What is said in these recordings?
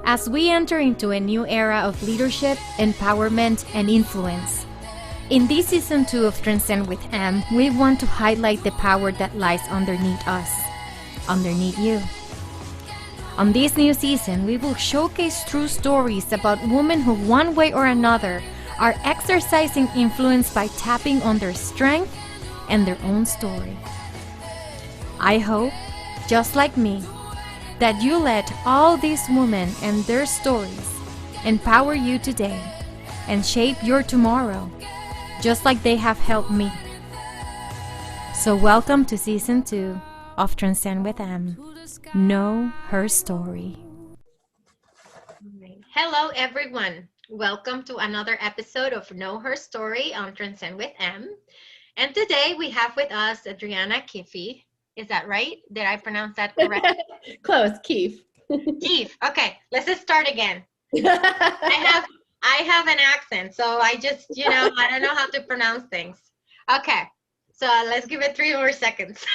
as we enter into a new era of leadership, empowerment, and influence. In this season 2 of Transcend with M, we want to highlight the power that lies underneath us, underneath you. On this new season, we will showcase true stories about women who, one way or another, are exercising influence by tapping on their strength and their own story. I hope, just like me, that you let all these women and their stories empower you today and shape your tomorrow, just like they have helped me. So welcome to Season 2 of Transcend with M. Know her story. Hello, everyone. Welcome to another episode of Know Her Story on Transcend with M. And today we have with us Adriana Keefe. Is that right? Did I pronounce that correctly? Close, Keefe. Keefe. Okay, let's just start again. I have an accent, so I just, I don't know how to pronounce things. Okay, so let's give it 3 more seconds.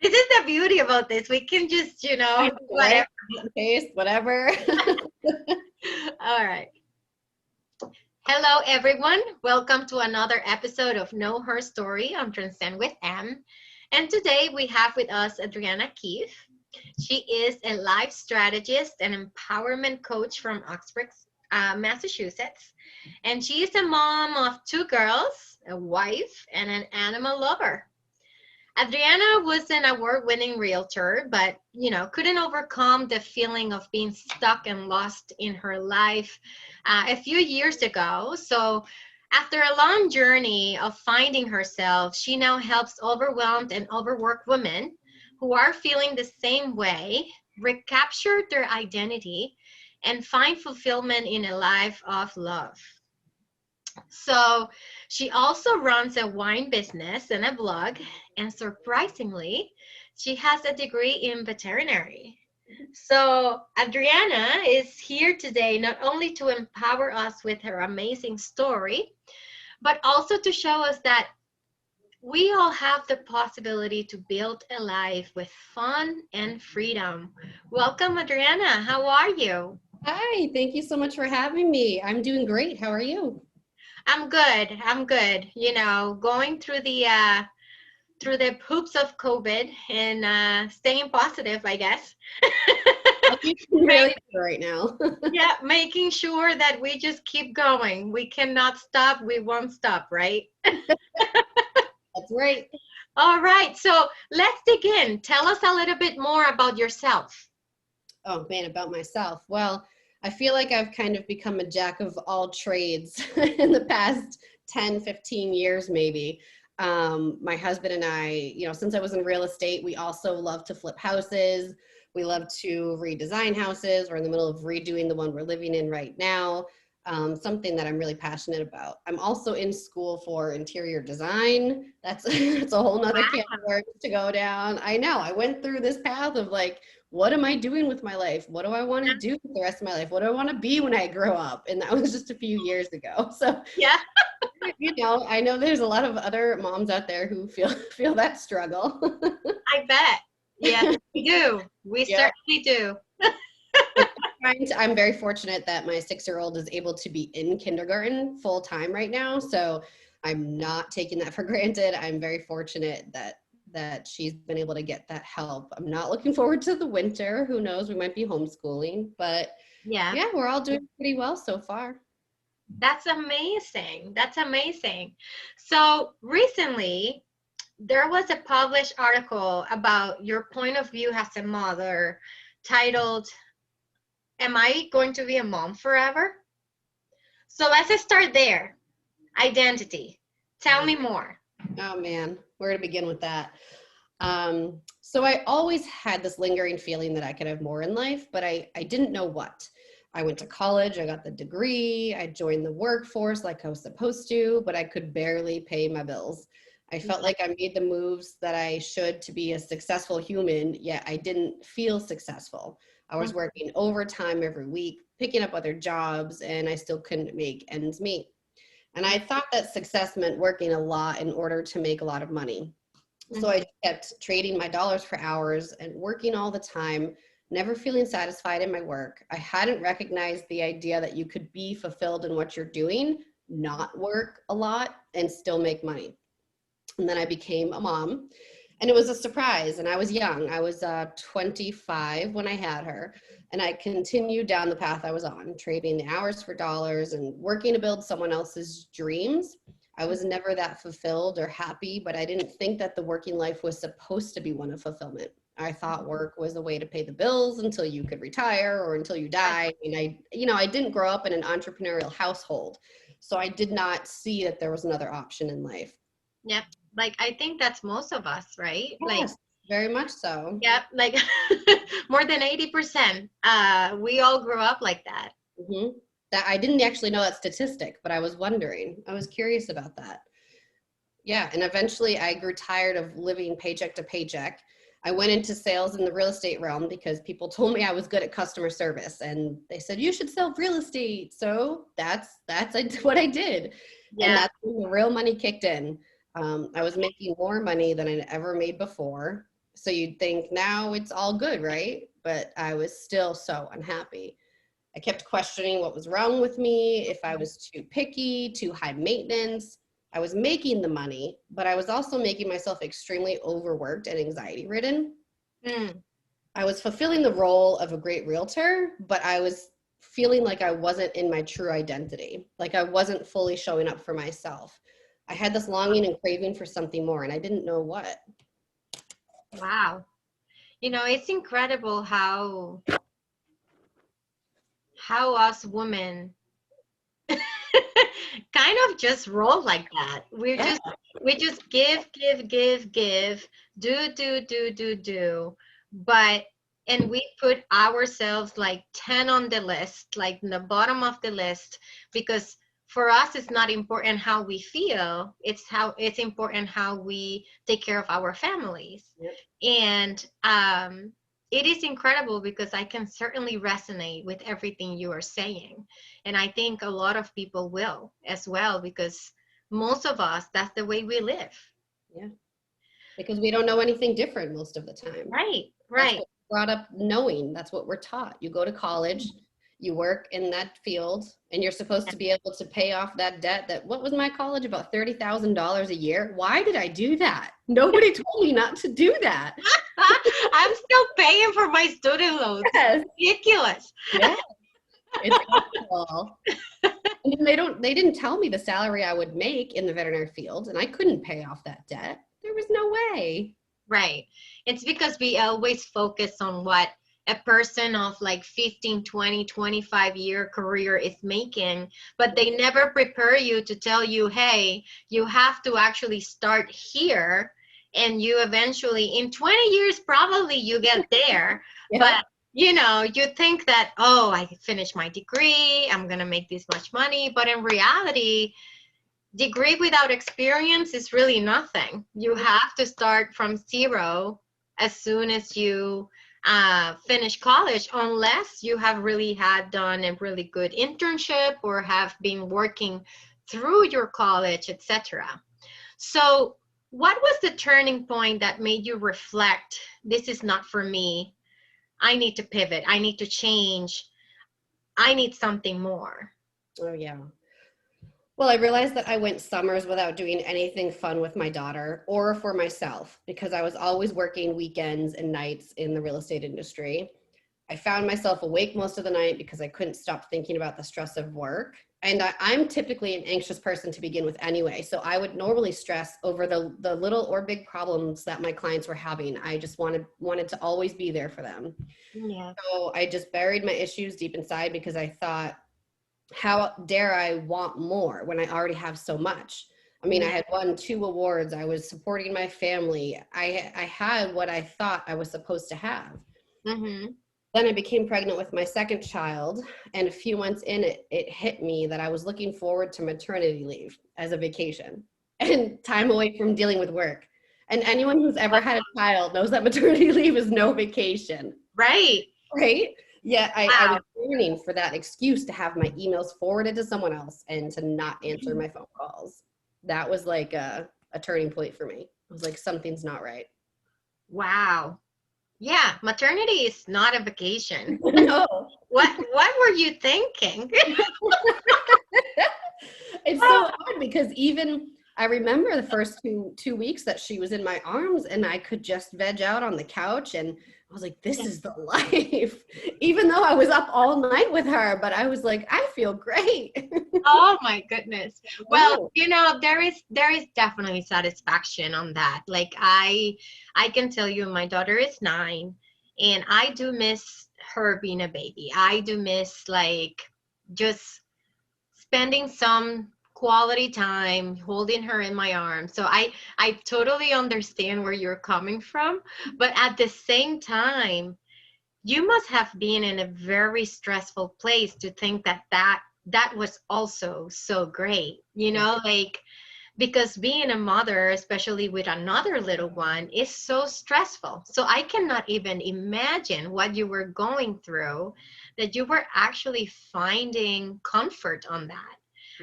This is the beauty about this. We can just, whatever. Taste, whatever. All right. Hello, everyone. Welcome to another episode of Know Her Story on Transcend with M. And today we have with us Adriana Keefe. She is a life strategist and empowerment coach from Oxford, Massachusetts. And she is a mom of 2 girls, a wife, and an animal lover. Adriana was an award-winning realtor, but, couldn't overcome the feeling of being stuck and lost in her life a few years ago. So after a long journey of finding herself, she now helps overwhelmed and overworked women who are feeling the same way recapture their identity and find fulfillment in a life of love. So she also runs a wine business and a blog, and surprisingly, she has a degree in veterinary. So Adriana is here today not only to empower us with her amazing story, but also to show us that we all have the possibility to build a life with fun and freedom. Welcome, Adriana. How are you? Hi, thank you so much for having me. I'm doing great. How are you? I'm good. Going through the hoops of COVID and staying positive, I guess. Really right now. Yeah, making sure that we just keep going. We cannot stop. We won't stop, right? That's right. All right. So let's dig in. Tell us a little bit more about yourself. Oh man, about myself. Well, I feel like I've kind of become a jack of all trades in the past 10, 15 years, maybe. My husband and I, since I was in real estate, we also love to flip houses. We love to redesign houses. We're in the middle of redoing the one we're living in right now. Something that I'm really passionate about. I'm also in school for interior design. That's a whole nother can of worms to go down. I know. I went through this path of like, what am I doing with my life? What do I want to do with the rest of my life? What do I want to be when I grow up? And that was just a few years ago. So yeah, I know there's a lot of other moms out there who feel that struggle. I bet. Yeah, we do. We certainly do. I'm very fortunate that my 6-year-old is able to be in kindergarten full time right now. So I'm not taking that for granted. I'm very fortunate that she's been able to get that help. I'm not looking forward to the winter. Who knows? We might be homeschooling, but yeah, we're all doing pretty well so far. That's amazing. That's amazing. So recently, there was a published article about your point of view as a mother titled, "Am I going to be a mom forever?" So let's start there. Identity. Tell me more. Oh man, where to begin with that? So I always had this lingering feeling that I could have more in life, but I didn't know what. I went to college, I got the degree, I joined the workforce like I was supposed to, but I could barely pay my bills. I felt like I made the moves that I should to be a successful human, yet I didn't feel successful. I was working overtime every week, picking up other jobs, and I still couldn't make ends meet. And I thought that success meant working a lot in order to make a lot of money. So I kept trading my dollars for hours and working all the time never feeling satisfied in my work. I hadn't recognized the idea that you could be fulfilled in what you're doing, not work a lot, and still make money. And then I became a mom, and it was a surprise. And I was young. I was 25 when I had her. And I continued down the path I was on, trading the hours for dollars and working to build someone else's dreams. I was never that fulfilled or happy, but I didn't think that the working life was supposed to be one of fulfillment. I thought work was a way to pay the bills until you could retire or until you die. And I didn't grow up in an entrepreneurial household, so I did not see that there was another option in life. Yep. Like, I think that's most of us, right? Yes, Like, very much so. yep. Like more than 80%. We all grew up like that. Mm-hmm. That I didn't actually know that statistic, but I was wondering. I was curious about that. Yeah. And eventually I grew tired of living paycheck to paycheck. I went into sales in the real estate realm because people told me I was good at customer service, and they said, you should sell real estate. So that's what I did. Yeah. And that's when the real money kicked in. I was making more money than I'd ever made before. So you'd think now it's all good, right? But I was still so unhappy. I kept questioning what was wrong with me, if I was too picky, too high maintenance. I was making the money, but I was also making myself extremely overworked and anxiety ridden. I was fulfilling the role of a great realtor, but I was feeling like I wasn't in my true identity, like I wasn't fully showing up for myself. I had this longing and craving for something more, and I didn't know what. Wow. It's incredible how us women kind of just roll like that. We just give, do. And we put ourselves like 10 on the list, like in the bottom of the list, because for us, it's not important how we feel. It's important how we take care of our families. Yep. And it is incredible because I can certainly resonate with everything you are saying. And I think a lot of people will as well, because most of us, that's the way we live. Yeah. Because we don't know anything different most of the time. Right. That's what we're brought up knowing. That's what we're taught. You go to college, you work in that field, and you're supposed to be able to pay off that debt that, what was my college, about $30,000 a year? Why did I do that? Nobody told me not to do that. I'm still paying for my student loans. Yes. It's ridiculous. Yeah. It's awful. And they didn't tell me the salary I would make in the veterinary field, and I couldn't pay off that debt. There was no way. Right. It's because we always focus on what a person of like 15, 20, 25-year career is making, but they never prepare you to tell you, hey, you have to actually start here, and you eventually, in 20 years, probably you get there. Yeah. But you think that, oh, I finished my degree, I'm going to make this much money. But in reality, degree without experience is really nothing. You have to start from zero as soon as you finish college, unless you have really done a really good internship or have been working through your college, etc. So what was the turning point that made you reflect, this is not for me, I need to pivot, I need to change, I need something more? Oh, yeah. Well, I realized that I went summers without doing anything fun with my daughter or for myself, because I was always working weekends and nights in the real estate industry. I found myself awake most of the night because I couldn't stop thinking about the stress of work. And I'm typically an anxious person to begin with anyway. So I would normally stress over the little or big problems that my clients were having. I just wanted to always be there for them. Yeah. So I just buried my issues deep inside because I thought, how dare I want more when I already have so much? I mean, I had won 2 awards. I was supporting my family. I had what I thought I was supposed to have. Mm-hmm. Then I became pregnant with my second child. And a few months in, it hit me that I was looking forward to maternity leave as a vacation and time away from dealing with work. And anyone who's ever had a child knows that maternity leave is no vacation. Right. Right? Yeah, I was yearning for that excuse to have my emails forwarded to someone else and to not answer my phone calls. That was like a turning point for me. I was like, something's not right. Wow. Yeah, maternity is not a vacation. No. What were you thinking? It's so hard because even I remember the first two weeks that she was in my arms and I could just veg out on the couch and I was like, this is the life. Even though I was up all night with her, but I was like, I feel great. Oh my goodness. Well, No. there is definitely satisfaction on that. Like I can tell you my daughter is 9 and I do miss her being a baby. I do miss like just spending some quality time holding her in my arms. So I totally understand where you're coming from, but at the same time, you must have been in a very stressful place to think that was also so great, like because being a mother, especially with another little one, is so stressful. So I cannot even imagine what you were going through, that you were actually finding comfort on that.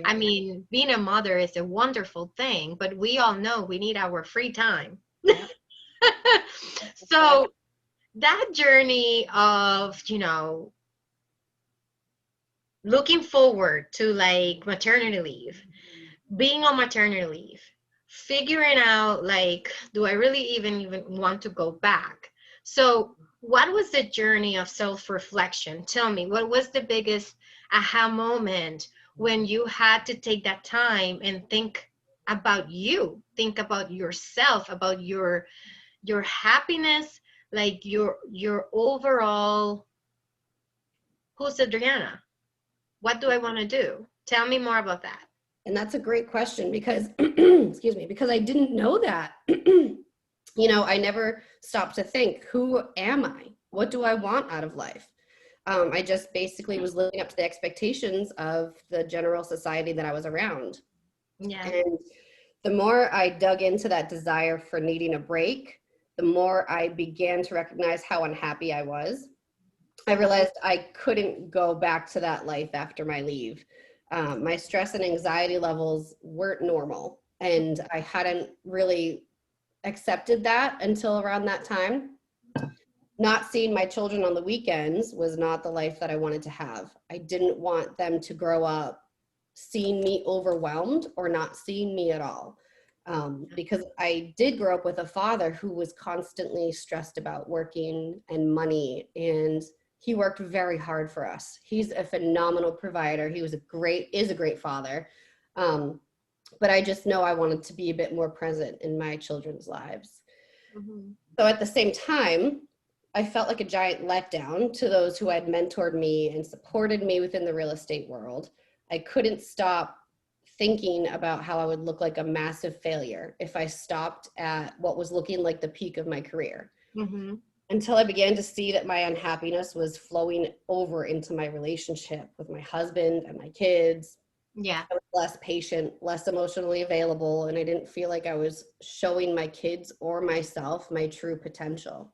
I Yeah. mean, being a mother is a wonderful thing, but we all know we need our free time. Yeah. So that journey of, looking forward to like maternity leave, being on maternity leave, figuring out like, do I really even want to go back? So, what was the journey of self-reflection? Tell me, what was the biggest aha moment when you had to take that time and think about you, think about yourself, about your happiness, like your overall, who's Adriana? What do I want to do? Tell me more about that. And that's a great question because, excuse me, because I didn't know that. I never stopped to think, who am I? What do I want out of life? I just basically was living up to the expectations of the general society that I was around. Yeah. And the more I dug into that desire for needing a break, the more I began to recognize how unhappy I was. I realized I couldn't go back to that life after my leave. My stress and anxiety levels weren't normal, and I hadn't really accepted that until around that time. Not seeing my children on the weekends was not the life that I wanted to have. I didn't want them to grow up seeing me overwhelmed or not seeing me at all. Because I did grow up with a father who was constantly stressed about working and money, and he worked very hard for us. He's a phenomenal provider. He is a great father. But I just know I wanted to be a bit more present in my children's lives. Mhm. So at the same time, I felt like a giant letdown to those who had mentored me and supported me within the real estate world. I couldn't stop thinking about how I would look like a massive failure if I stopped at what was looking like the peak of my career. Mhm. Until I began to see that my unhappiness was flowing over into my relationship with my husband and my kids. Yeah. I was less patient, less emotionally available, and I didn't feel like I was showing my kids or myself my true potential.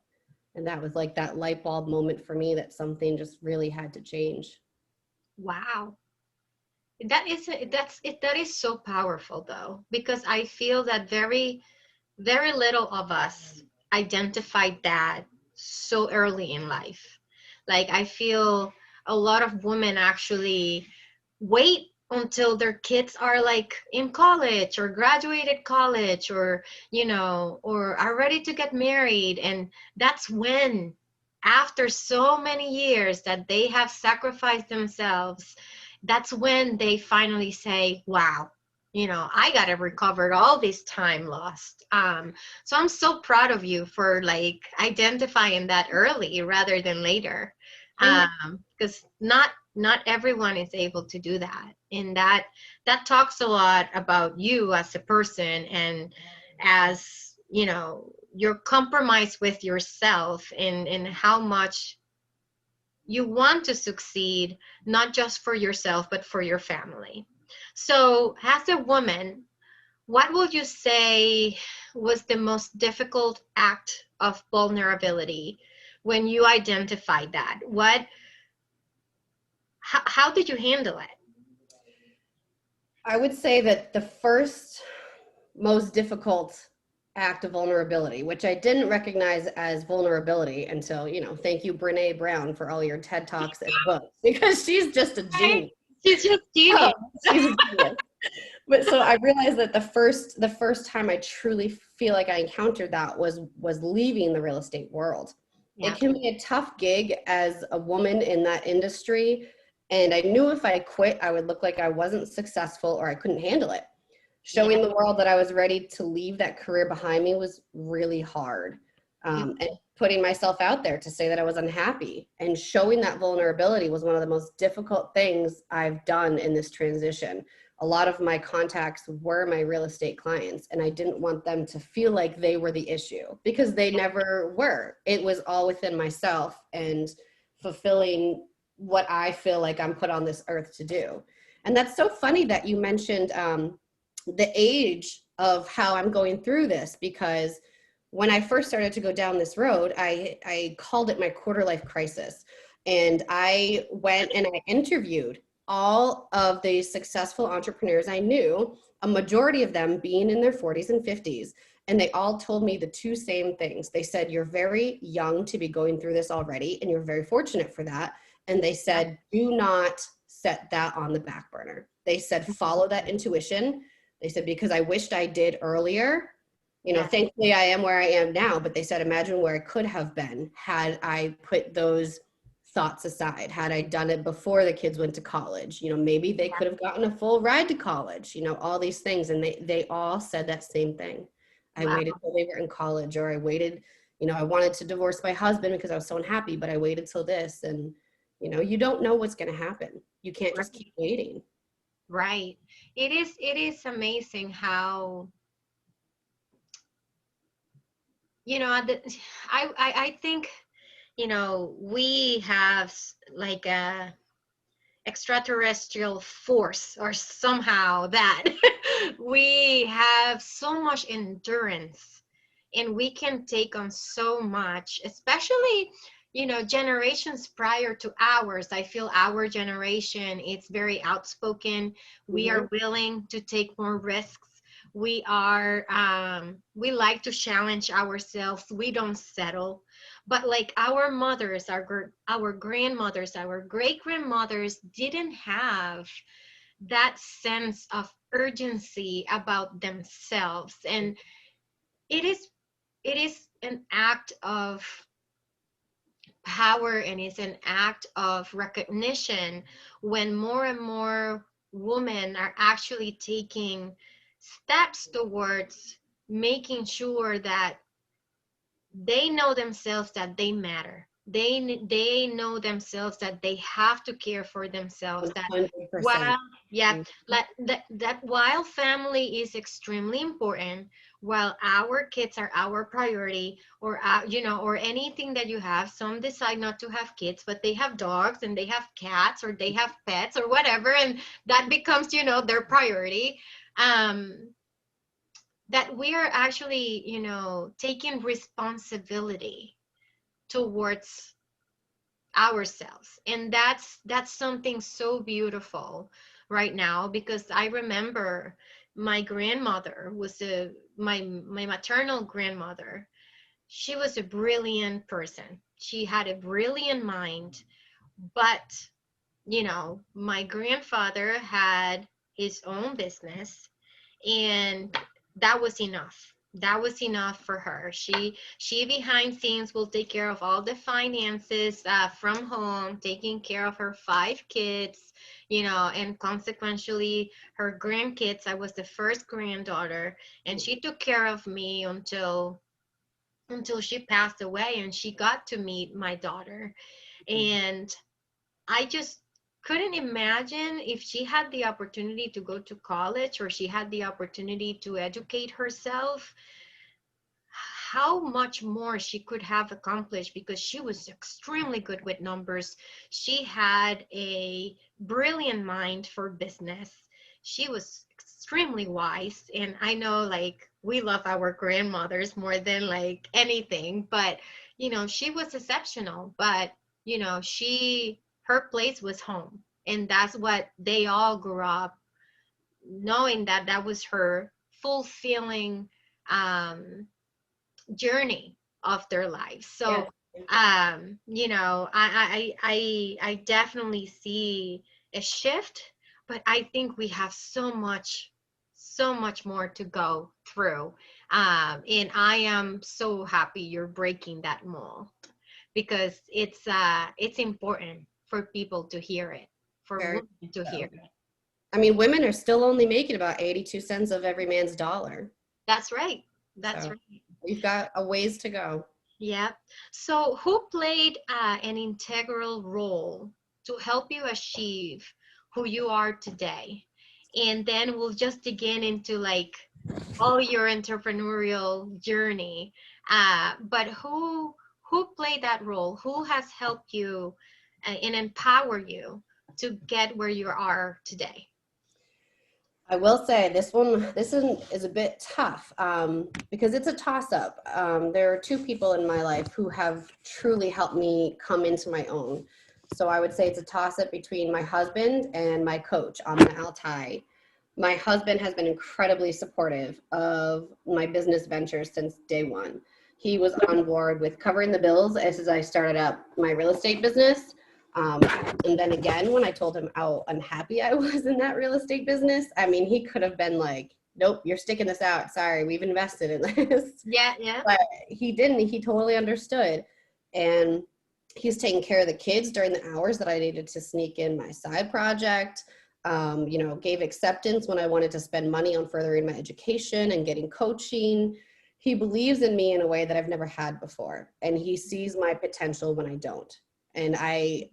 And that was like that light bulb moment for me that something just really had to change. Wow. That is so powerful though, because I feel that very very little of us identified that so early in life. Like I feel a lot of women actually wait until their kids are like in college or graduated college, or or are ready to get married, and that's when, after so many years that they have sacrificed themselves, that's when they finally say, wow, I gotta recover all this time lost. So I'm so proud of you for like identifying that early rather than later. Thank Because not everyone is able to do that, and that talks a lot about you as a person, and as your compromise with yourself, and how much you want to succeed, not just for yourself but for your family. So as a woman, what would you say was the most difficult act of vulnerability when you identified that? How did you handle it? I would say that the first most difficult act of vulnerability, which I didn't recognize as vulnerability until, thank you, Brene Brown, for all your TED Talks and books, because she's just a genius. She's just genius. She's a genius. But so I realized that the first time I truly feel like I encountered that was leaving the real estate world. Yeah. It can be a tough gig as a woman in that industry. And I knew if I quit, I would look like I wasn't successful or I couldn't handle it. Showing the world that I was ready to leave that career behind me was really hard. And putting myself out there to say that I was unhappy and showing that vulnerability was one of the most difficult things I've done in this transition. A lot of my contacts were my real estate clients, and I didn't want them to feel like they were the issue, because they never were. It was all within myself and fulfilling what I feel like I'm put on this earth to do. And that's so funny that you mentioned the age of how I'm going through this, because when I first started to go down this road, I called it my quarter life crisis. And I went and I interviewed all of the successful entrepreneurs I knew, a majority of them being in their 40s and 50s. And they all told me the two same things. They said, you're very young to be going through this already, and you're very fortunate for that. And they said, do not set that on the back burner. They said, follow that intuition. They said, because I wished I did earlier. Thankfully I am where I am now, but they said, imagine where I could have been had I put those thoughts aside, had I done it before the kids went to college. Maybe they could have gotten a full ride to college, all these things. And they all said that same thing. I waited till they were in college, or I waited, I wanted to divorce my husband because I was so unhappy, but I waited till this. And, you don't know what's going to happen. You can't just keep waiting. Right. It is amazing how, I think, we have like a extraterrestrial force, or somehow that we have so much endurance, and we can take on so much, especially, generations prior to ours. I feel our generation, it's very outspoken. We are willing to take more risks. We are, we like to challenge ourselves. We don't settle. But like our mothers, our grandmothers, our great grandmothers didn't have that sense of urgency about themselves. And it is an act of power, and it's an act of recognition when more and more women are actually taking steps towards making sure that they know themselves, that they matter. They know themselves, that they have to care for themselves. 100%. That while family is extremely important, while our kids are our priority, or or anything that you have, some decide not to have kids, but they have dogs and they have cats, or they have pets or whatever, and that becomes their priority. That we are actually, taking responsibility towards ourselves. And that's something so beautiful right now, because I remember my grandmother was my maternal grandmother. She was a brilliant person. She had a brilliant mind, but my grandfather had his own business, and that was enough. That was enough for her. She behind scenes will take care of all the finances from home, taking care of her 5 kids, and consequently her grandkids. I was the first granddaughter, and she took care of me until she passed away, and she got to meet my daughter. And I just couldn't imagine, if she had the opportunity to go to college, or she had the opportunity to educate herself, how much more she could have accomplished, because she was extremely good with numbers. She had a brilliant mind for business. She was extremely wise. And I know, like, we love our grandmothers more than like anything, but she was exceptional. But her place was home, and that's what they all grew up knowing, that was her fulfilling journey of their lives. So, Yeah. you know, I definitely see a shift, but I think we have so much more to go through. And I am so happy you're breaking that mold, because it's important for people to hear it, for Very women to hear so. it. I mean, women are still only making about 82 cents of every man's dollar. That's right. That's So right. we've got a ways to go. Yeah. So, who played an integral role to help you achieve who you are today? And then we'll just dig into like all your entrepreneurial journey. But who played that role? Who has helped you and empower you to get where you are today? I will say this is a bit tough because it's a toss-up. There are two people in my life who have truly helped me come into my own. So I would say it's a toss-up between my husband and my coach, Amina Altai. My husband has been incredibly supportive of my business ventures since day one. He was on board with covering the bills as I started up my real estate business. Um, and then again, when I told him how unhappy I was in that real estate business, I mean, he could have been like, nope, you're sticking this out. Sorry, we've invested in this. Yeah, yeah. But he didn't. He totally understood. And he's taking care of the kids during the hours that I needed to sneak in my side project. Gave acceptance when I wanted to spend money on furthering my education and getting coaching. He believes in me in a way that I've never had before. And he sees my potential when I don't. And I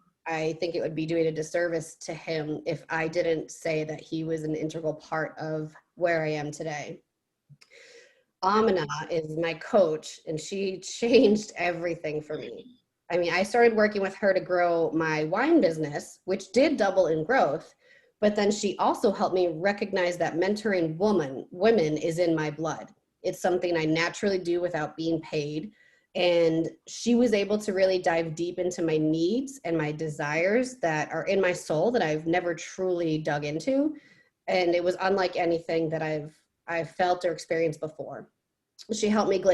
think it would be doing a disservice to him if I didn't say that he was an integral part of where I am today. Amina is my coach, and she changed everything for me. I mean, I started working with her to grow my wine business, which did double in growth, but then she also helped me recognize that mentoring women is in my blood. It's something I naturally do without being paid. And she was able to really dive deep into my needs and my desires that are in my soul that I've never truly dug into. And it was unlike anything that I've felt or experienced before. She helped me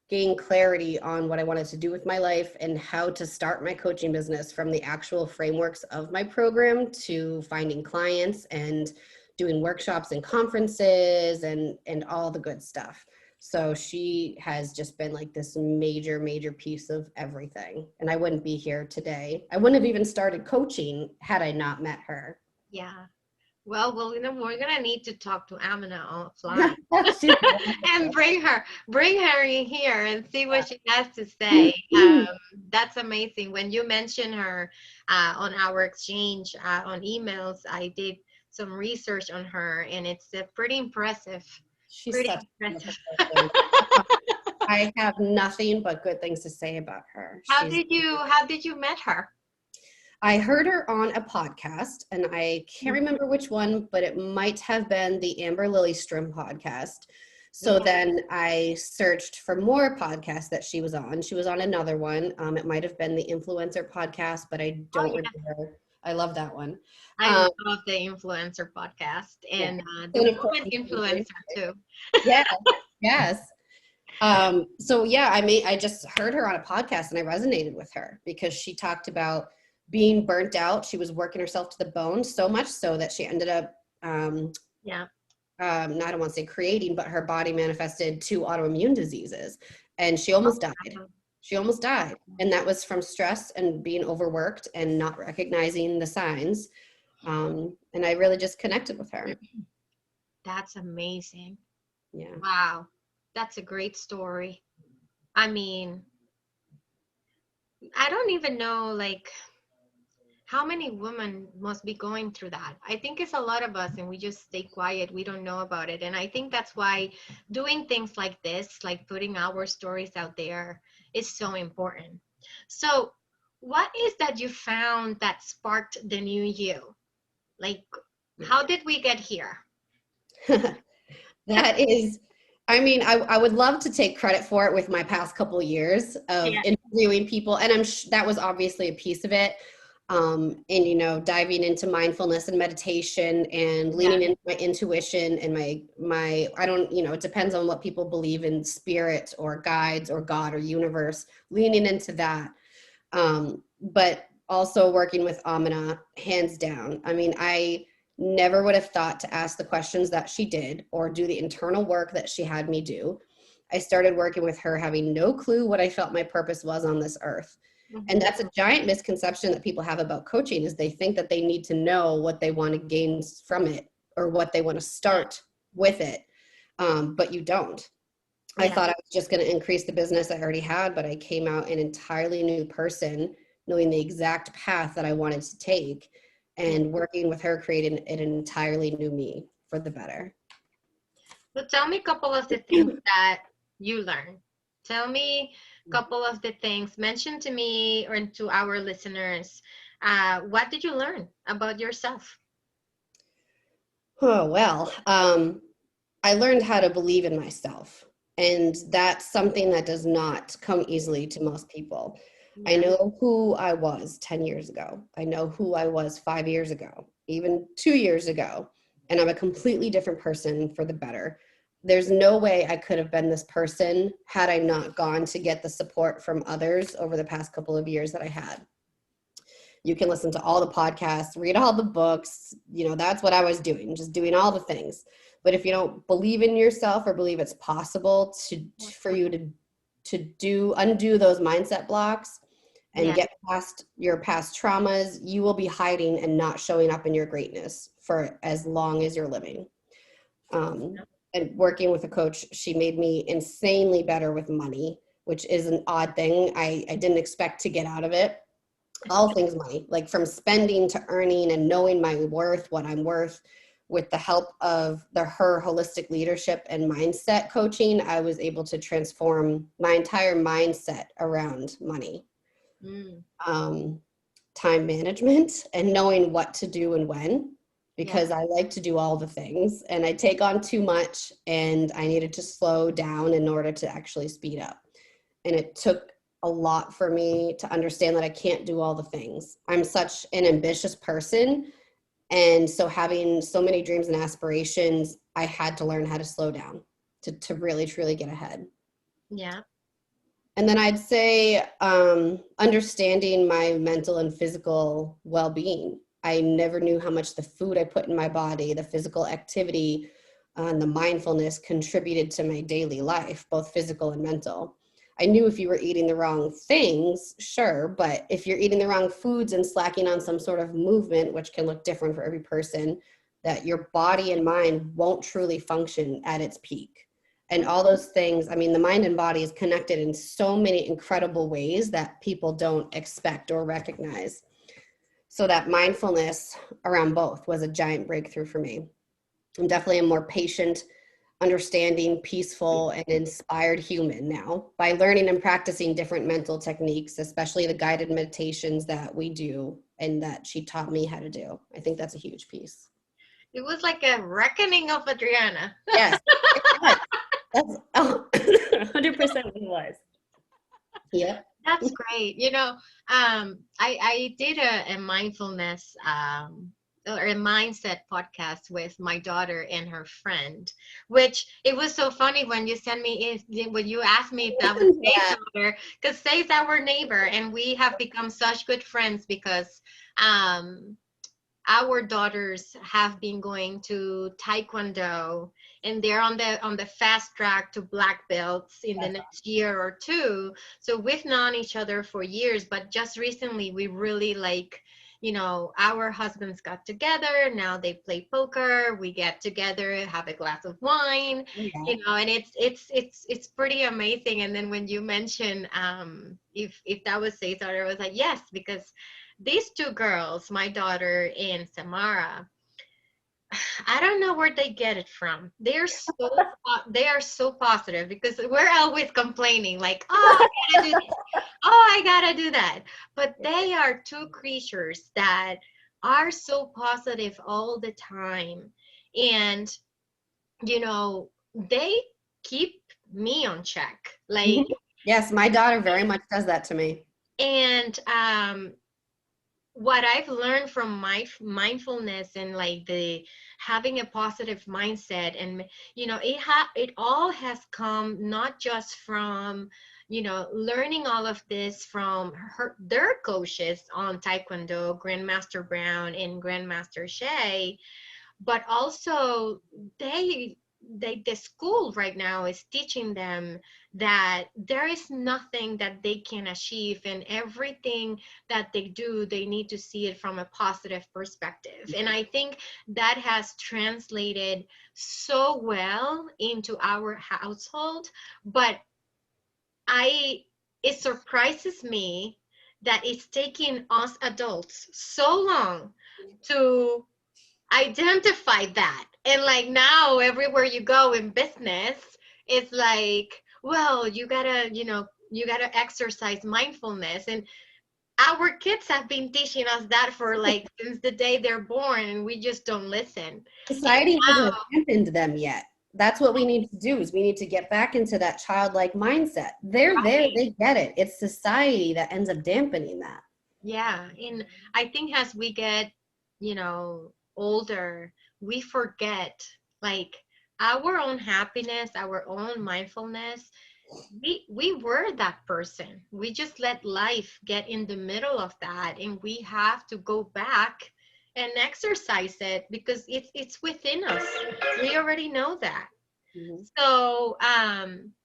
gain clarity on what I wanted to do with my life and how to start my coaching business, from the actual frameworks of my program to finding clients and doing workshops and conferences and all the good stuff. So she has just been like this major, major piece of everything. And I wouldn't be here today. I wouldn't have even started coaching had I not met her. Yeah. Well, you know, we're gonna need to talk to Amina offline and bring her in here and see what she has to say. That's amazing. When you mentioned her on our exchange on emails, I did some research on her, and it's pretty impressive. She's Pretty such a impressive. wonderful person. I have nothing but good things to say about her. How did you met her? I heard her on a podcast, and I can't remember which one, but it might have been the Amber Lily Strim podcast. So then I searched for more podcasts that she was on. She was on another one. It might have been the Influencer podcast, but I don't remember. I love that one. I love the Influencer podcast and the Woman Influencer too. Yeah, yes. I just heard her on a podcast and I resonated with her because she talked about being burnt out. She was working herself to the bone, so much so that she ended up, I don't want to say creating, but her body manifested 2 autoimmune diseases, and she almost died. She almost died. And that was from stress and being overworked and not recognizing the signs. And I really just connected with her. That's amazing. Yeah. Wow. That's a great story. I mean, I don't even know like how many women must be going through that. I think it's a lot of us and we just stay quiet. We don't know about it. And I think that's why doing things like this, like putting our stories out there, is so important. So what is that you found that sparked the new you? Like, how did we get here? That is, I mean, I would love to take credit for it with my past couple of years of interviewing people. And that was obviously a piece of it. and, you know, diving into mindfulness and meditation and leaning into my intuition and I don't, you know, it depends on what people believe in, spirit or guides or God or universe, leaning into that. But also working with Amina, hands down. I mean, I never would have thought to ask the questions that she did or do the internal work that she had me do. I started working with her having no clue what I felt my purpose was on this earth. And that's a giant misconception that people have about coaching, is they think that they need to know what they want to gain from it or what they want to start with it. But you don't. I thought I was just going to increase the business I already had, but I came out an entirely new person, knowing the exact path that I wanted to take, and working with her created an entirely new me for the better. So tell me a couple of the things that you learned. Tell me a couple of the things. Mention to me or to our listeners, what did you learn about yourself? Oh, well, I learned how to believe in myself. And that's something that does not come easily to most people. I know who I was 10 years ago. I know who I was 5 years ago, even 2 years ago. And I'm a completely different person for the better. There's no way I could have been this person had I not gone to get the support from others over the past couple of years that I had. You can listen to all the podcasts, read all the books. You know, that's what I was doing, just doing all the things. But if you don't believe in yourself or believe it's possible for you to undo those mindset blocks and get past your past traumas, you will be hiding and not showing up in your greatness for as long as you're living. And working with a coach, she made me insanely better with money, which is an odd thing. I didn't expect to get out of it. All things money, like from spending to earning and knowing my worth, what I'm worth. With the help of her holistic leadership and mindset coaching, I was able to transform my entire mindset around money. Time management and knowing what to do and when, because I like to do all the things and I take on too much, and I needed to slow down in order to actually speed up. And it took a lot for me to understand that I can't do all the things. I'm such an ambitious person. And so having so many dreams and aspirations, I had to learn how to slow down to really, truly get ahead. Yeah. And then I'd say understanding my mental and physical well-being. I never knew how much the food I put in my body, the physical activity, and the mindfulness contributed to my daily life, both physical and mental. I knew if you were eating the wrong things, sure, but if you're eating the wrong foods and slacking on some sort of movement, which can look different for every person, that your body and mind won't truly function at its peak. And all those things, I mean, the mind and body is connected in so many incredible ways that people don't expect or recognize. So that mindfulness around both was a giant breakthrough for me. I'm definitely a more patient, understanding, peaceful, and inspired human now by learning and practicing different mental techniques, especially the guided meditations that we do and that she taught me how to do. I think that's a huge piece. It was like a reckoning of Adriana. Yes, that's 100% what it was. Yeah. That's great. You know, I did a mindfulness or a mindset podcast with my daughter and her friend, which it was so funny when you sent me when you asked me if that was Faye's daughter, because Faye's our neighbor and we have become such good friends because our daughters have been going to Taekwondo and they're on the fast track to black belts in the next year or two. So we've known each other for years, but just recently we really you know, our husbands got together. Now they play poker. We get together, have a glass of wine, you know, and it's pretty amazing. And then when you mentioned if that was Faye's daughter, I was like, yes, because these two girls, my daughter and Samara, I don't know where they get it from. They are so positive because we're always complaining like, oh, I gotta do this. Oh, I gotta do that. But they are two creatures that are so positive all the time. And, you know, they keep me on check. Like, yes, my daughter very much does that to me. And what I've learned from my mindfulness and like the having a positive mindset, and it all has come not just from learning all of this from their coaches on Taekwondo, Grandmaster Brown and Grandmaster Shay, but also they the school right now is teaching them that there is nothing that they can achieve, and everything that they do, they need to see it from a positive perspective. And I think that has translated so well into our household. But I it surprises me that it's taking us adults so long to identify that. And like now, everywhere you go in business, it's like, well, you gotta exercise mindfulness. And our kids have been teaching us that for like since the day they're born, and we just don't listen. And Society now, hasn't abandoned them yet. That's what we need to do, is we need to get back into that childlike mindset. They're there, right, they get it. It's society that ends up dampening that. yeah. And I think as we get, older, we forget like our own happiness, our own mindfulness. We were that person. We just let life get in the middle of that, and we have to go back and exercise it because it's within us. We already know that. Mhm. So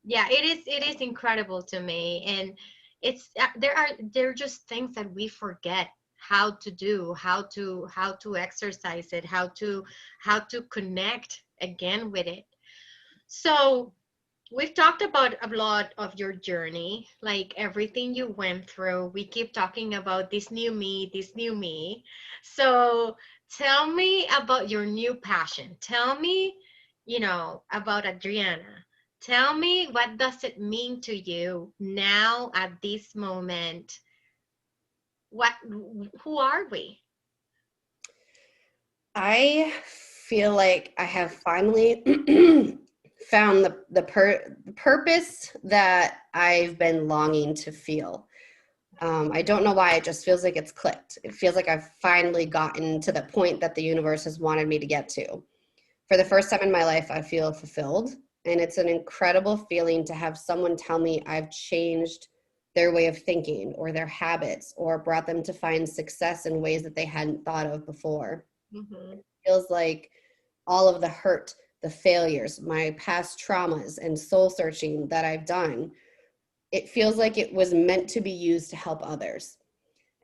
yeah, it is incredible to me. And it's there are just things that we forget how to do, how to exercise it, how to connect again with it. So we've talked about a lot of your journey, like everything you went through. We keep talking about this new me, this new me. So tell me about your new passion. Tell me, about Adriana. Tell me, what does it mean to you now at this moment? What, who are we? I feel like I have finally found the purpose that I've been longing to feel. I don't know why, it just feels like it's clicked. It feels like I've finally gotten to the point that the universe has wanted me to get to. For the first time in my life, I feel fulfilled. And it's an incredible feeling to have someone tell me I've changed their way of thinking or their habits, or brought them to find success in ways that they hadn't thought of before. Mm-hmm. Feels like all of the hurt, the failures, my past traumas and soul searching that I've done, it feels like it was meant to be used to help others.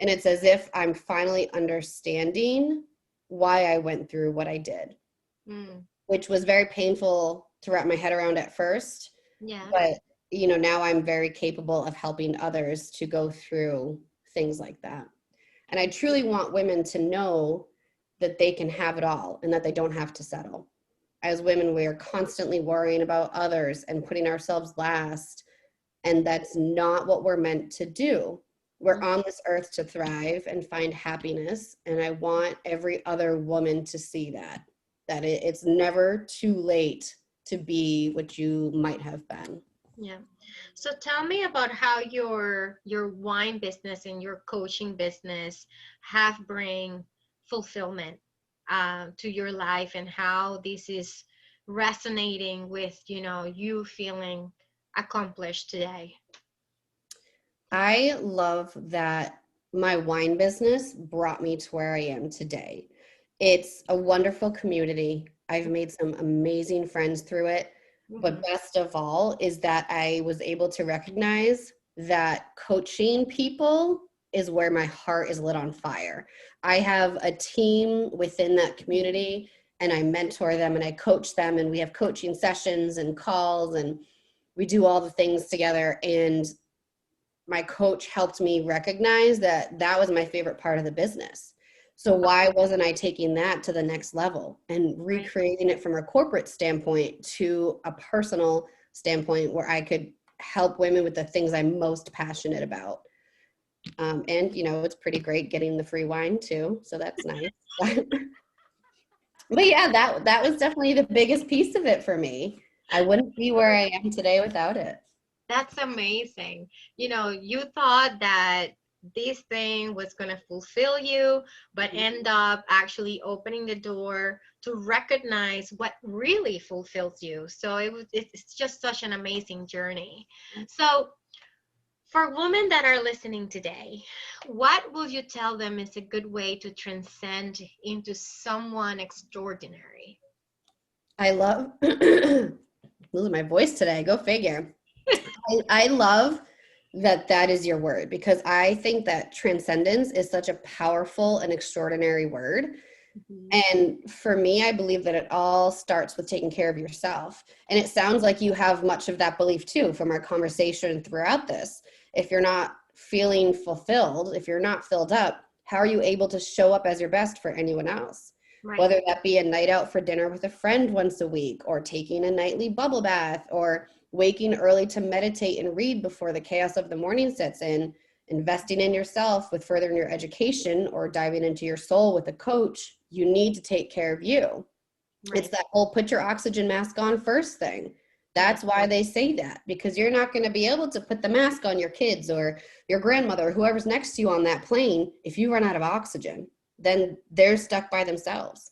And it's as if I'm finally understanding why I went through what I did, Mm. which was very painful to wrap my head around at first. Yeah. But, now I'm very capable of helping others to go through things like that. And I truly want women to know that they can have it all and that they don't have to settle. As women, we are constantly worrying about others and putting ourselves last. And that's not what we're meant to do. We're on this earth to thrive and find happiness. And I want every other woman to see that it's never too late to be what you might have been. Yeah. So tell me about how your wine business and your coaching business have bring fulfillment to your life, and how this is resonating with you feeling accomplished today. I love that my wine business brought me to where I am today. It's a wonderful community. I've made some amazing friends through it. But Mhm. best of all is that I was able to recognize that coaching people is where my heart is lit on fire. I have a team within that community, and I mentor them and I coach them, and we have coaching sessions and calls, and we do all the things together. And my coach helped me recognize that that was my favorite part of the business. So why wasn't I taking that to the next level and Right. recreating it from a corporate standpoint to a personal standpoint where I could help women with the things I'm most passionate about? And it's pretty great getting the free wine too, so that's nice. But yeah, that was definitely the biggest piece of it for me. I wouldn't be where I am today without it. That's amazing. You thought that this thing was going to fulfill you, but end up actually opening the door to recognize what really fulfills you. So it's just such an amazing journey. So for women that are listening today, what would you tell them is a good way to transcend into someone extraordinary? I love losing my voice today. Go figure. I love that is your word, because I think that transcendence is such a powerful and extraordinary word. And for me, I believe that it all starts with taking care of yourself. And it sounds like you have much of that belief too from our conversation throughout this. If you're not feeling fulfilled, if you're not filled up, how are you able to show up as your best for anyone else? Right. Whether that be a night out for dinner with a friend once a week, or taking a nightly bubble bath, or waking early to meditate and read before the chaos of the morning sets in, investing in yourself with furthering your education, or diving into your soul with a coach, you need to take care of you. Right. It's that whole put your oxygen mask on first thing. That's why they say that, because you're not going to be able to put the mask on your kids or your grandmother or whoever's next to you on that plane if you run out of oxygen. Then they're stuck by themselves.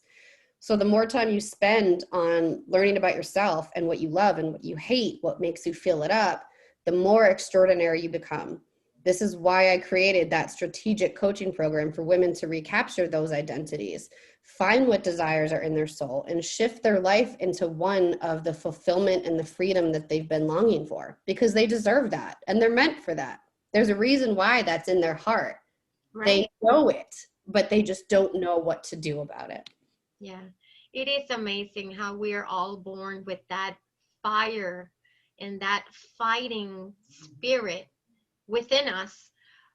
So the more time you spend on learning about yourself and what you love and what you hate, what makes you feel it up, the more extraordinary you become. This is why I created that strategic coaching program for women to recapture those identities, find what desires are in their soul, and shift their life into one of the fulfillment and the freedom that they've been longing for, because they deserve that and they're meant for that. There's a reason why that's in their heart. Right. They know it, but they just don't know what to do about it. Yeah, it is amazing how we are all born with that fire and that fighting spirit within us,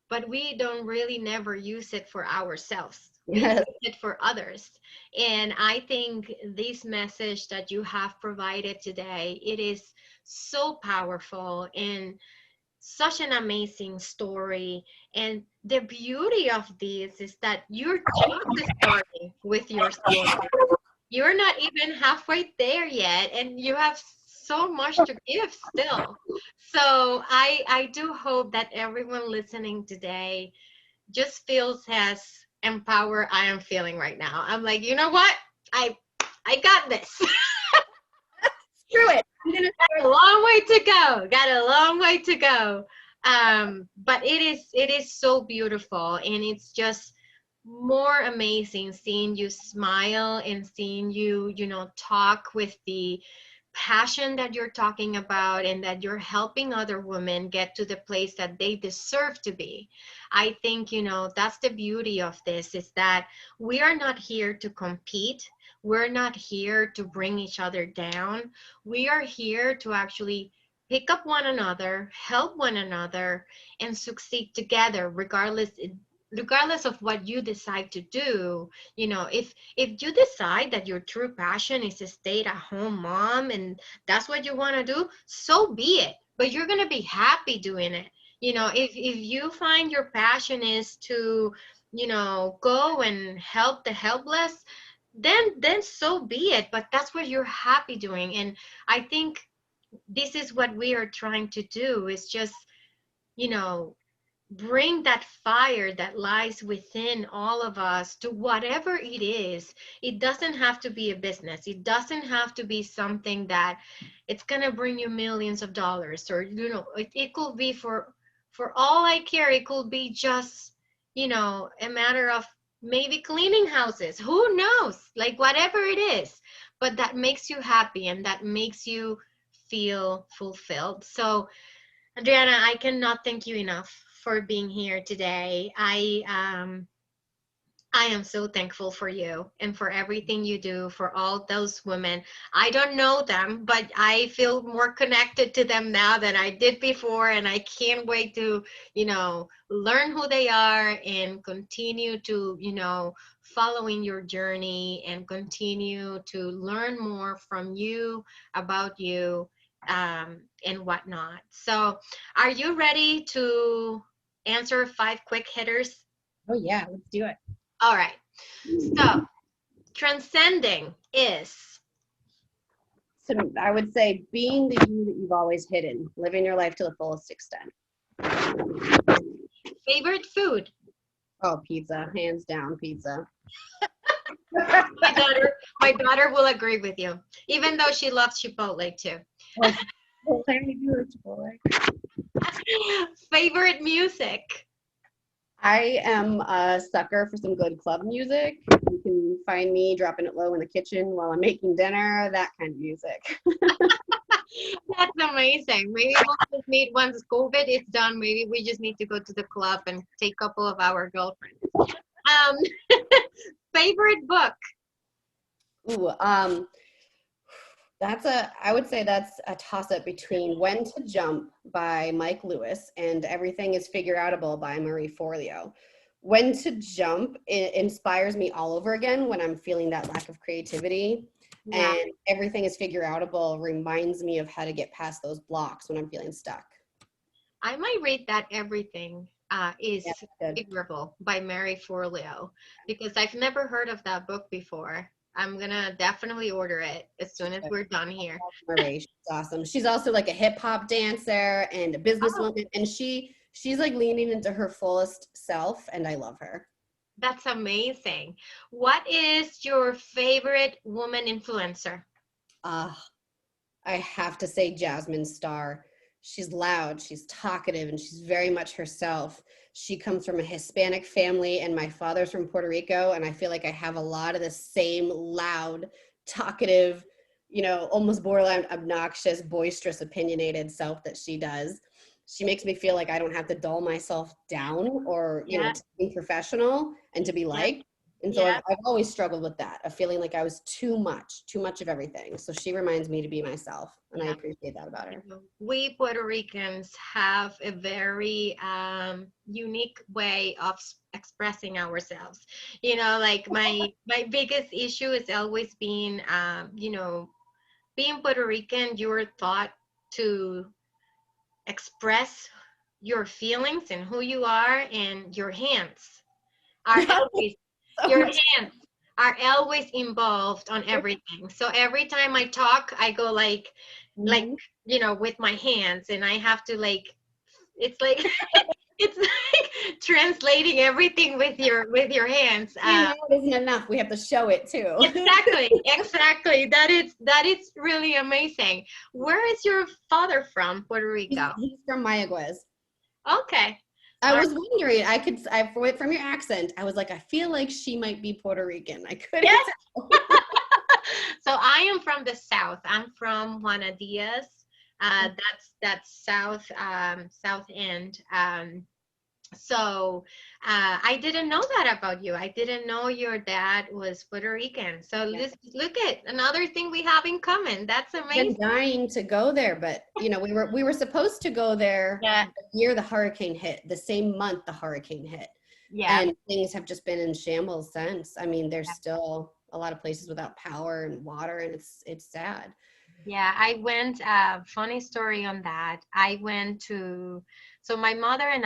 but we don't really never use it for ourselves. We use it for others. And I think this message that you have provided today, it is so powerful and such an amazing story. And the beauty of this is that you're just starting with your story. You're not even halfway there yet, and you have so much to give still. So I do hope that everyone listening today just feels as empowered I am feeling right now. I'm like, you know what? I got this. Screw it. Got a long way to go. Got a long way to go. But it is so beautiful, and it's just more amazing seeing you smile and seeing you talk with the passion that you're talking about, and that you're helping other women get to the place that they deserve to be. I think that's the beauty of this, is that we are not here to compete. We're not here to bring each other down. We are here to actually pick up one another, help one another, and succeed together, regardless of what you decide to do. If you decide that your true passion is to stay at home mom and that's what you want to do, so be it. But you're going to be happy doing it. If you find your passion is to go and help the helpless, then so be it. But that's what you're happy doing. And I think this is what we are trying to do, is just bring that fire that lies within all of us to whatever it is. It doesn't have to be a business. It doesn't have to be something that it's going to bring you millions of dollars, or it could be, for all I care, it could be just a matter of maybe cleaning houses. Who knows? Like, whatever it is, but that makes you happy and that makes you feel fulfilled. So Adriana, I cannot thank you enough for being here today. I am so thankful for you and for everything you do for all those women. I don't know them, but I feel more connected to them now than I did before, and I can't wait to, learn who they are and continue to, following your journey and continue to learn more from you about you and whatnot. So, are you ready to answer 5 quick hitters? Oh yeah, let's do it. All right. So, transcending is? So I would say being the you that you've always hidden, living your life to the fullest extent. Favorite food? Oh, pizza, hands down, pizza. My daughter will agree with you, even though she loves Chipotle too. Favorite music? I am a sucker for some good club music. You can find me dropping it low in the kitchen while I'm making dinner, that kind of music. That's amazing. Maybe we'll just meet once COVID is done. Maybe we just need to go to the club and take a couple of our girlfriends. Um, favorite book? Ooh, I would say that's a toss-up between When to Jump by Mike Lewis and Everything is Figureoutable by Marie Forleo. When to Jump, it inspires me all over again when I'm feeling that lack of creativity. Yeah. And Everything is Figureoutable reminds me of how to get past those blocks when I'm feeling stuck. I might read that. Everything is Yeah, Figurable by Mary Forleo, because I've never heard of that book before. I'm gonna definitely order it as soon as we're done here. Marie, she's awesome. She's also like a hip hop dancer and a businesswoman, and she's like leaning into her fullest self, and I love her. That's amazing. What is your favorite woman influencer? I have to say Jasmine Star. She's loud, she's talkative, and she's very much herself. She comes from a Hispanic family, and my father's from Puerto Rico, and I feel like I have a lot of the same loud, talkative, almost borderline obnoxious, boisterous, opinionated self that she does. She makes me feel like I don't have to dull myself down or, Yeah. to be professional and to be liked. And so Yeah. I've always struggled with that, of feeling like I was too much of everything. So she reminds me to be myself, and I appreciate that about her. We Puerto Ricans have a very unique way of expressing ourselves. Like my biggest issue is always being, being Puerto Rican, you're taught to express your feelings and who you are, and your hands are always your hands are always involved on everything. So every time I talk, I go like with my hands, and I have to it's like it's like translating everything with your hands. It isn't enough. We have to show it too. Exactly. That is really amazing. Where is your father from? Puerto Rico. He's from Mayagüez. Okay. I was wondering, from your accent, I was like, I feel like she might be Puerto Rican. I couldn't tell. So I am from the South. I'm from Juana Diaz. That's South End. So I didn't know that about you. I didn't know your dad was Puerto Rican. So look at another thing we have in common. That's amazing. I've been dying to go there, but we were supposed to go there the year the hurricane hit, the same month the hurricane hit. Yeah. And things have just been in shambles since. I mean, there's still a lot of places without power and water, and it's sad. Yeah, I went, funny story on that. So my mother and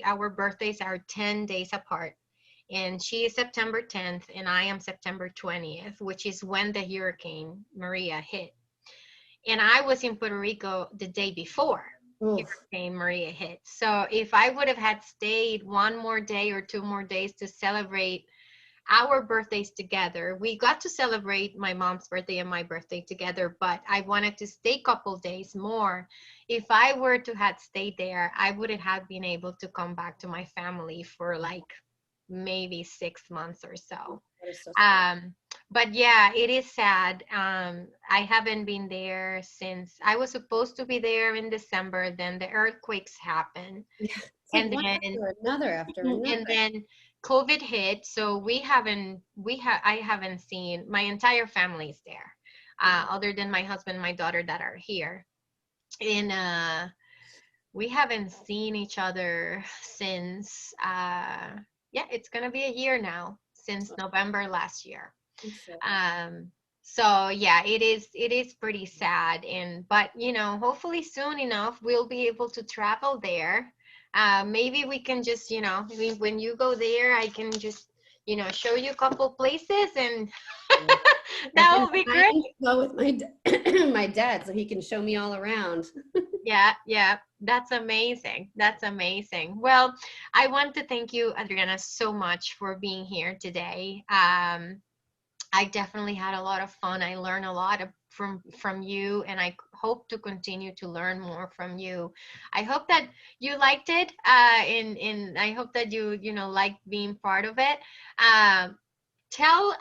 our birthdays are 10 days apart. And she is September 10th, and I am September 20th, which is when the Hurricane Maria hit. And I was in Puerto Rico the day before Hurricane Maria hit. So if I would have had stayed one more day or 2 more days to celebrate our birthdays together, we got to celebrate my mom's birthday and my birthday together, but I wanted to stay a couple days more. If I were to have stayed there, I wouldn't have been able to come back to my family for maybe 6 months or so. But yeah, it is sad. I haven't been there since I was supposed to be there in December. Then the earthquakes happened, and then after another. And then COVID hit, so I haven't seen my entire family's there, other than my husband and my daughter that are here, and we haven't seen each other since it's gonna be a year now, since November last year. So yeah, it is pretty sad, but hopefully soon enough we'll be able to travel there. Maybe we can just, when you go there, I can just, show you a couple places, and that would be great. Go with my dad so he can show me all around. Yeah. That's amazing. That's amazing. Well, I want to thank you, Adriana, so much for being here today. I definitely had a lot of fun. I learned a lot from you, and I hope to continue to learn more from you. I hope that you liked it, and I hope that you know liked being part of it. Tell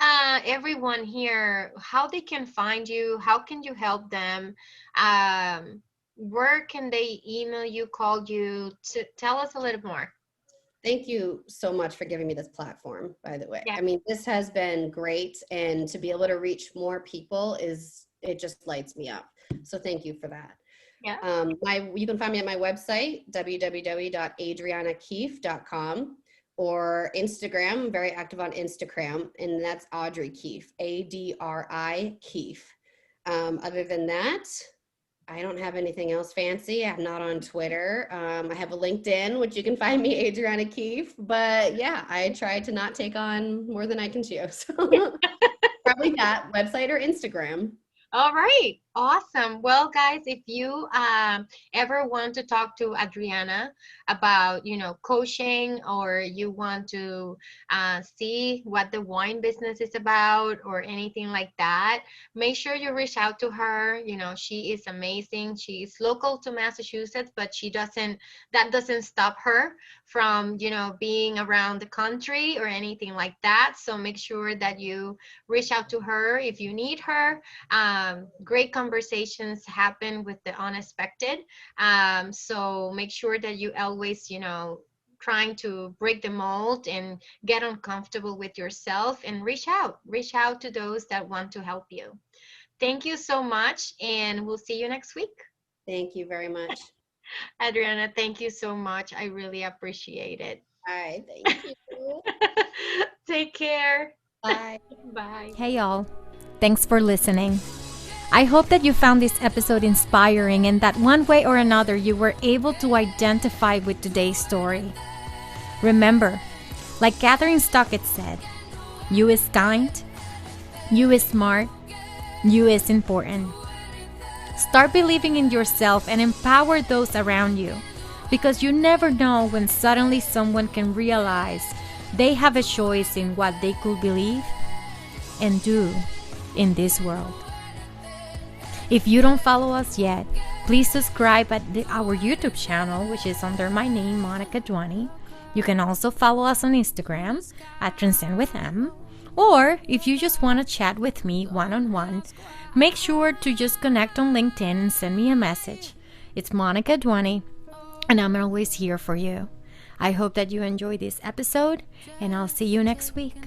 everyone here how they can find you. How can you help them? Where can they email you, call you? Tell us a little more. Thank you so much for giving me this platform, by the way. Yeah. I mean, this has been great, and to be able to reach more people it just lights me up. So thank you for that. Yeah. You can find me at my website, www.adrianakeefe.com, or Instagram. I'm very active on Instagram, and that's Audrey Keefe, Adri Keefe. Other than that, I don't have anything else fancy. I'm not on Twitter. I have a LinkedIn, which you can find me, Adriana Keefe. But yeah, I try to not take on more than I can chew. So probably that website or Instagram. All right. Awesome. Well, guys, if you ever want to talk to Adriana about, coaching, or you want to see what the wine business is about or anything like that, make sure you reach out to her. She is amazing. She's local to Massachusetts, but that doesn't stop her from, being around the country or anything like that. So make sure that you reach out to her if you need her. Great conversations happen with the unexpected. So make sure that you always, trying to break the mold and get uncomfortable with yourself, and reach out to those that want to help you. Thank you so much, and we'll see you next week. Thank you very much. Adriana, thank you so much. I really appreciate it. Hi, thank you. Take care. Bye. Bye. Hey, y'all. Thanks for listening. I hope that you found this episode inspiring, and that one way or another you were able to identify with today's story. Remember, like Catherine Stockett said, you is kind, you is smart, you is important. Start believing in yourself and empower those around you, because you never know when suddenly someone can realize they have a choice in what they could believe and do in this world. If you don't follow us yet, please subscribe at our YouTube channel, which is under my name, Monica Duani. You can also follow us on Instagram at TranscendwithM. Or if you just want to chat with me one-on-one, make sure to just connect on LinkedIn and send me a message. It's Monica Duani, and I'm always here for you. I hope that you enjoyed this episode, and I'll see you next week.